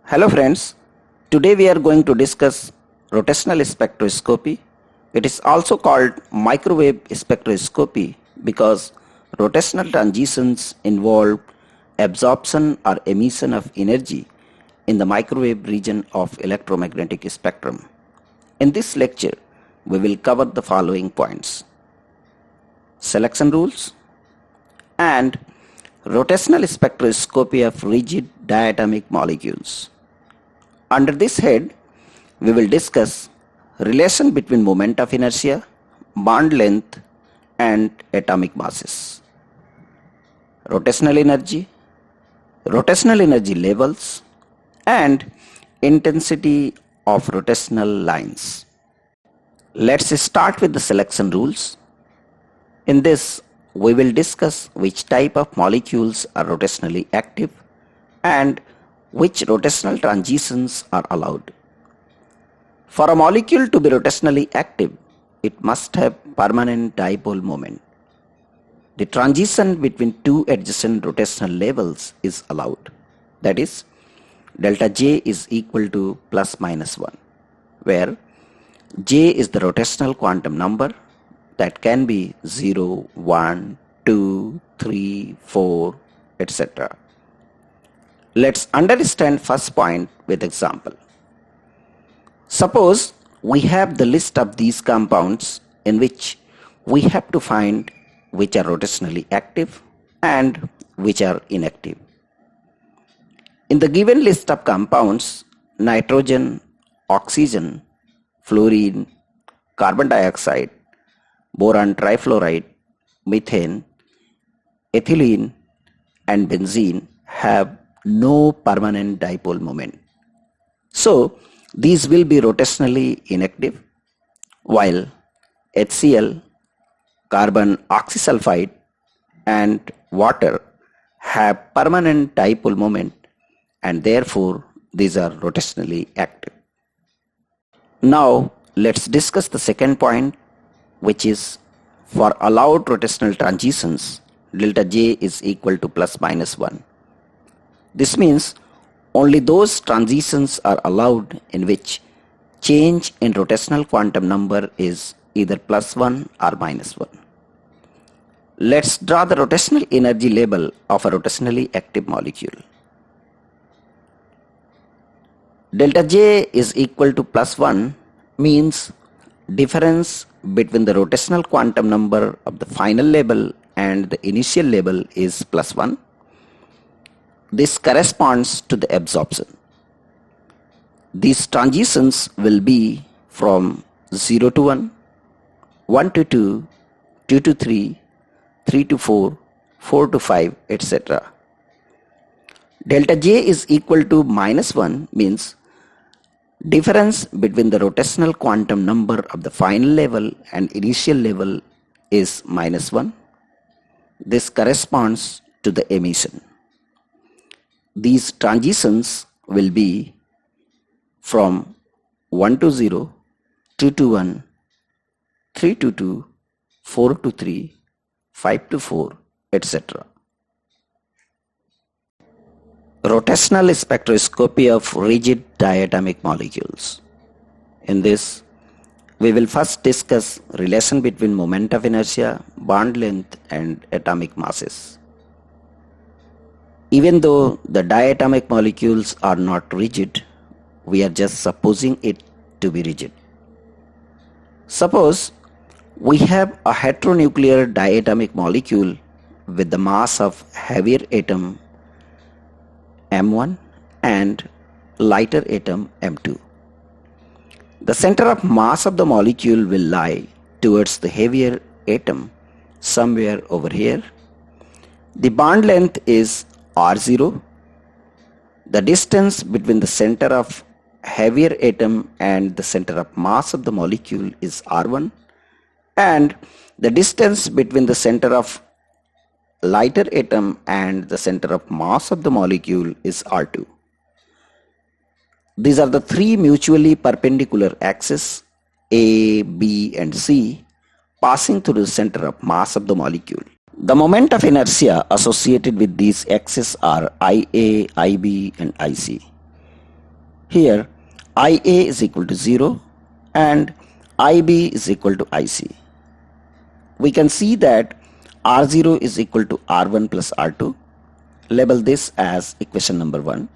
Hello friends, today we are going to discuss rotational spectroscopy. It is also called microwave spectroscopy because rotational transitions involve absorption or emission of energy in the microwave region of electromagnetic spectrum. In this lecture, we will cover the following points: selection rules and rotational spectroscopy of rigid diatomic molecules. Under this head, we will discuss relation between moment of inertia, bond length, and atomic masses, rotational energy levels, and intensity of rotational lines. Let's start with the selection rules. In this, we will discuss which type of molecules are rotationally active and which rotational transitions are allowed. For a molecule to be rotationally active, it must have permanent dipole moment. The transition between two adjacent rotational levels is allowed. That is, delta J is equal to plus minus 1, where J is the rotational quantum number that can be 0, 1, 2, 3, 4, etc. Let's understand first point with example. Suppose we have the list of these compounds in which we have to find which are rotationally active and which are inactive. In the given list of compounds, nitrogen, oxygen, fluorine, carbon dioxide, boron trifluoride, methane, ethylene, and benzene have no permanent dipole moment. So these will be rotationally inactive, while HCl, carbon oxysulfide, and water have permanent dipole moment, and therefore these are rotationally active. Now let's discuss the second point, which is for allowed rotational transitions, delta J is equal to plus minus 1. This means only those transitions are allowed in which change in rotational quantum number is either plus 1 or minus 1. Let's draw the rotational energy label of a rotationally active molecule. Delta J is equal to plus 1 means difference between the rotational quantum number of the final label and the initial label is plus 1. This corresponds to the absorption. These transitions will be from 0 to 1, 1 to 2, 2 to 3, 3 to 4, 4 to 5, etc. Delta J is equal to minus 1 means difference between the rotational quantum number of the final level and initial level is minus 1. This corresponds to the emission. These transitions will be from 1 to 0, 2 to 1, 3 to 2, 4 to 3, 5 to 4, etc. Rotational spectroscopy of rigid diatomic molecules. In this, we will first discuss relation between moment of inertia, bond length, and atomic masses. Even though the diatomic molecules are not rigid, we are just supposing it to be rigid. Suppose we have a heteronuclear diatomic molecule with the mass of heavier atom M1 and lighter atom M2. The center of mass of the molecule will lie towards the heavier atom somewhere over here. The bond length is R0. The distance between the center of heavier atom and the center of mass of the molecule is R1, and the distance between the center of lighter atom and the center of mass of the molecule is R2. These are the three mutually perpendicular axes A, B, and C passing through the center of mass of the molecule. The moment of inertia associated with these axes are IA, IB, and IC. Here IA is equal to 0 and IB is equal to IC. We can see that R0 is equal to R1 plus R2. Label this as equation number 1.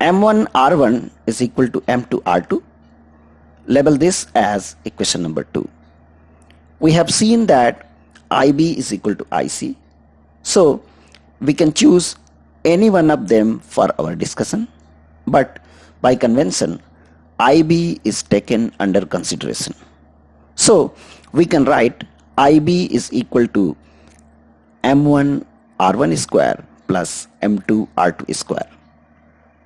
M1 R1 is equal to M2 R2. Label this as equation number 2. We have seen that IB is equal to IC. So we can choose any one of them for our discussion, but by convention IB is taken under consideration. So we can write IB is equal to M1 R1 square plus M2 R2 square.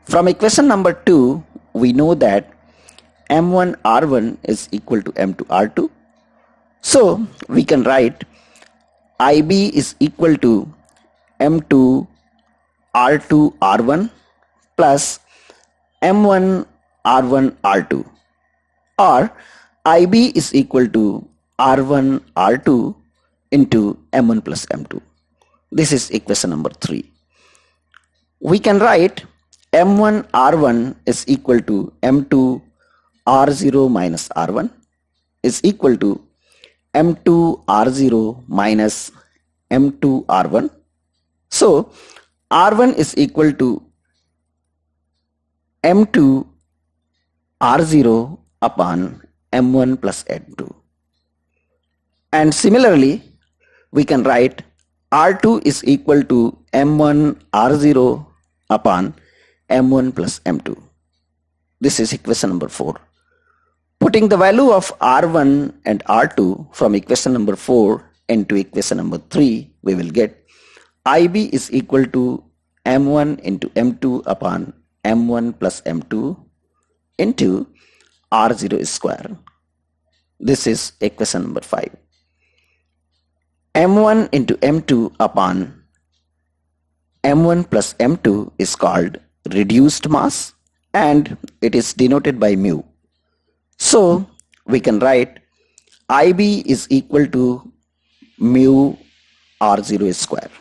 From equation number 2, we know that M1 R1 is equal to M2 R2. So we can write IB is equal to M2 R2 R1 plus M1 R1 R2, or IB is equal to R1 R2 into M1 plus M2. This is equation number 3. We can write M1 R1 is equal to M2 R0 minus R1 is equal to M2 R0 minus M2 R1. So R1 is equal to M2 R0 upon M1 plus M2. And similarly, we can write R2 is equal to M1 R0 upon M1 plus M2. This is equation number 4. Putting the value of R1 and R2 from equation number 4 into equation number 3, we will get IB is equal to M1 into M2 upon M1 plus M2 into R0 square. This is equation number 5. M1 into M2 upon M1 plus M2 is called reduced mass and it is denoted by mu. So we can write IB is equal to mu R0 square.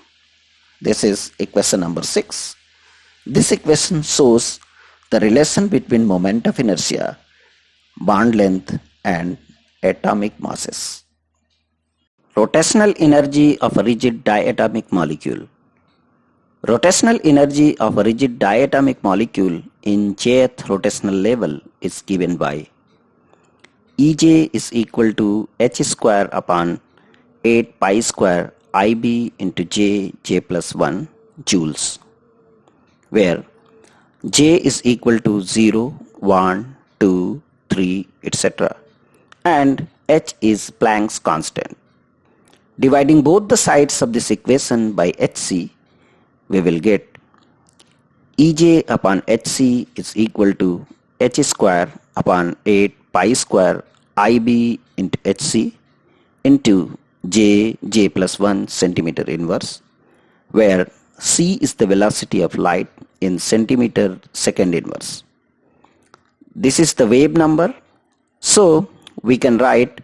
This is equation number 6. This equation shows the relation between moment of inertia, bond length and atomic masses. Rotational energy of a rigid diatomic molecule. Rotational energy of a rigid diatomic molecule in jth rotational level is given by EJ is equal to h square upon 8 pi square IB into J plus 1 joules, where J is equal to 0, 1, 2, 3, etc. and H is Planck's constant. Dividing both the sides of this equation by HC, we will get EJ upon HC is equal to h square upon 8 pi square IB into HC into J plus 1 centimeter inverse, where c is the velocity of light in centimeter second inverse. This is the wave number. So we can write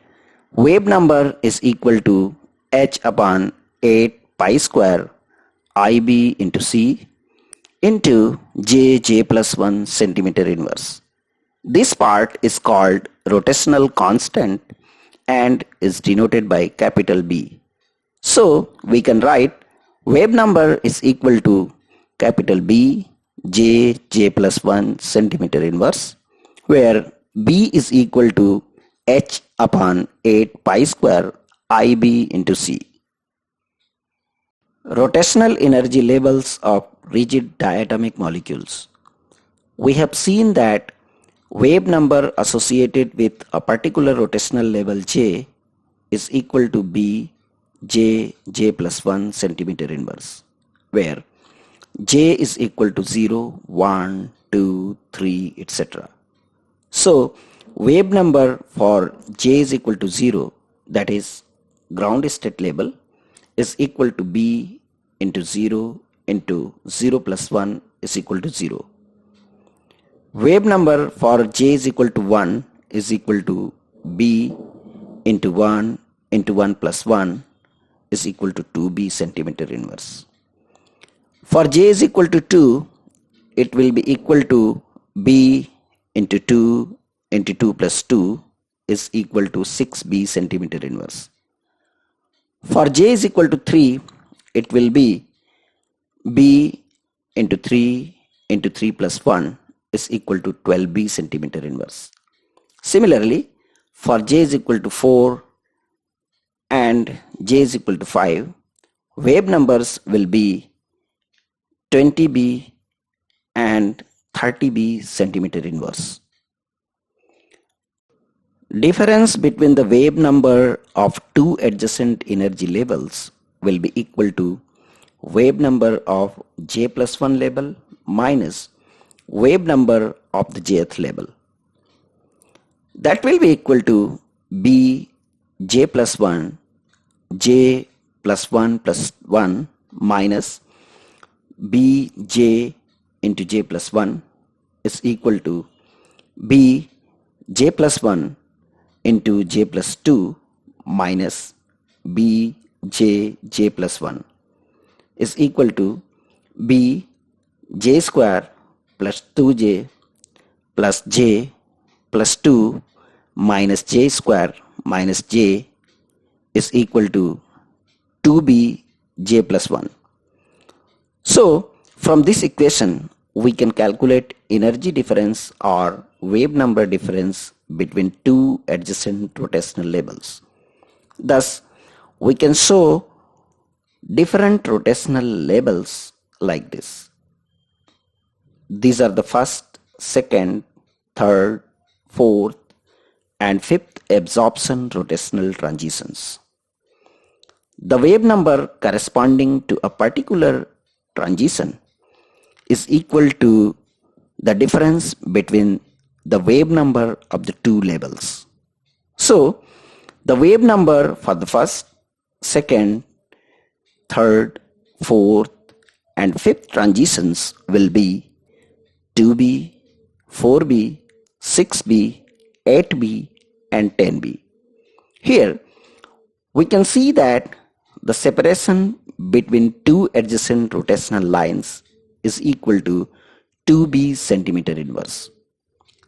wave number is equal to h upon 8 pi square IB into c into J plus 1 centimeter inverse. This part is called rotational constant and is denoted by capital B. So we can write wave number is equal to capital B J plus 1 centimeter inverse, where B is equal to h upon 8 pi square IB into C. Rotational energy levels of rigid diatomic molecules. We have seen that wave number associated with a particular rotational level J is equal to B J plus 1 centimeter inverse, where J is equal to 0, 1, 2, 3, etc. So wave number for J is equal to 0, that is ground state level, is equal to B into 0 plus 1 is equal to 0. Wave number for J is equal to 1 is equal to B into 1 plus 1 is equal to 2B centimeter inverse. For J is equal to 2, it will be equal to B into 2 into 2 plus 2 is equal to 6B centimeter inverse. For J is equal to 3, it will be B into 3 plus 1 is equal to 12B centimeter inverse. Similarly, for J is equal to 4 and J is equal to 5, wave numbers will be 20B and 30B centimeter inverse. Difference between the wave number of two adjacent energy levels will be equal to wave number of J plus 1 level minus wave number of the jth level. That will be equal to B J plus 1 J plus 1 plus 1 minus B J into J plus 1 is equal to B J plus 1 into J plus 2 minus B J plus 1 is equal to B J square plus 2J plus J plus 2 minus J square minus J is equal to 2B J plus 1. So, from this equation, we can calculate energy difference or wave number difference between two adjacent rotational labels. Thus, we can show different rotational labels like this. These are the first, second, third, fourth, and fifth absorption rotational transitions. The wave number corresponding to a particular transition is equal to the difference between the wave number of the two labels. So, the wave number for the first, second, third, fourth, and fifth transitions will be 2B, 4B, 6B, 8B, and 10B. Here, we can see that the separation between two adjacent rotational lines is equal to 2B centimeter inverse.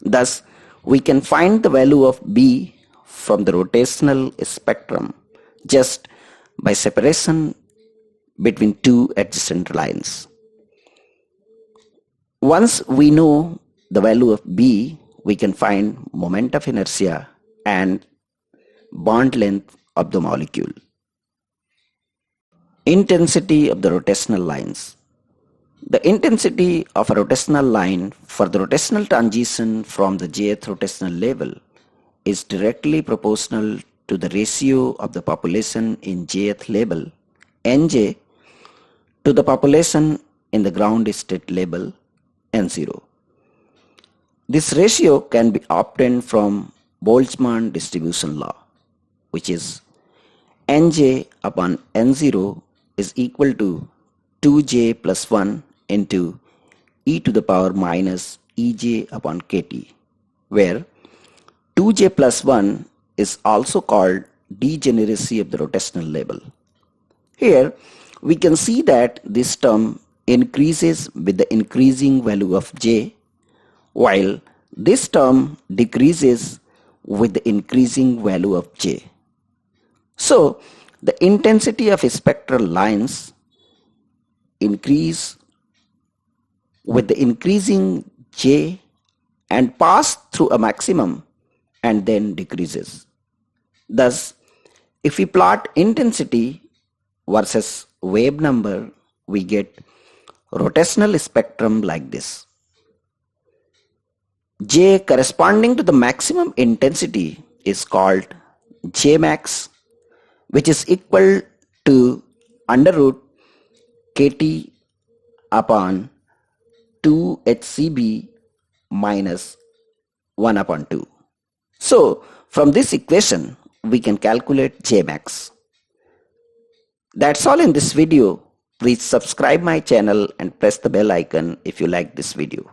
Thus, we can find the value of B from the rotational spectrum just by separation between two adjacent lines. Once we know the value of B, we can find moment of inertia and bond length of the molecule. Intensity of the rotational lines. The intensity of a rotational line for the rotational transition from the jth rotational level is directly proportional to the ratio of the population in jth level Nj to the population in the ground state level N0. This ratio can be obtained from Boltzmann distribution law, which is Nj upon N0 is equal to 2J plus 1 into e to the power minus Ej upon Kt, where 2J plus 1 is also called degeneracy of the rotational level. Here we can see that this term increases with the increasing value of J, while this term decreases with the increasing value of J. So, the intensity of spectral lines increase with the increasing J and pass through a maximum and then decreases. Thus, if we plot intensity versus wave number, we get rotational spectrum like this. J corresponding to the maximum intensity is called Jmax, which is equal to under root Kt upon 2 HCB minus 1 upon 2. So, from this equation, we can calculate Jmax. That's all in this video. Please subscribe my channel and press the bell icon if you like this video.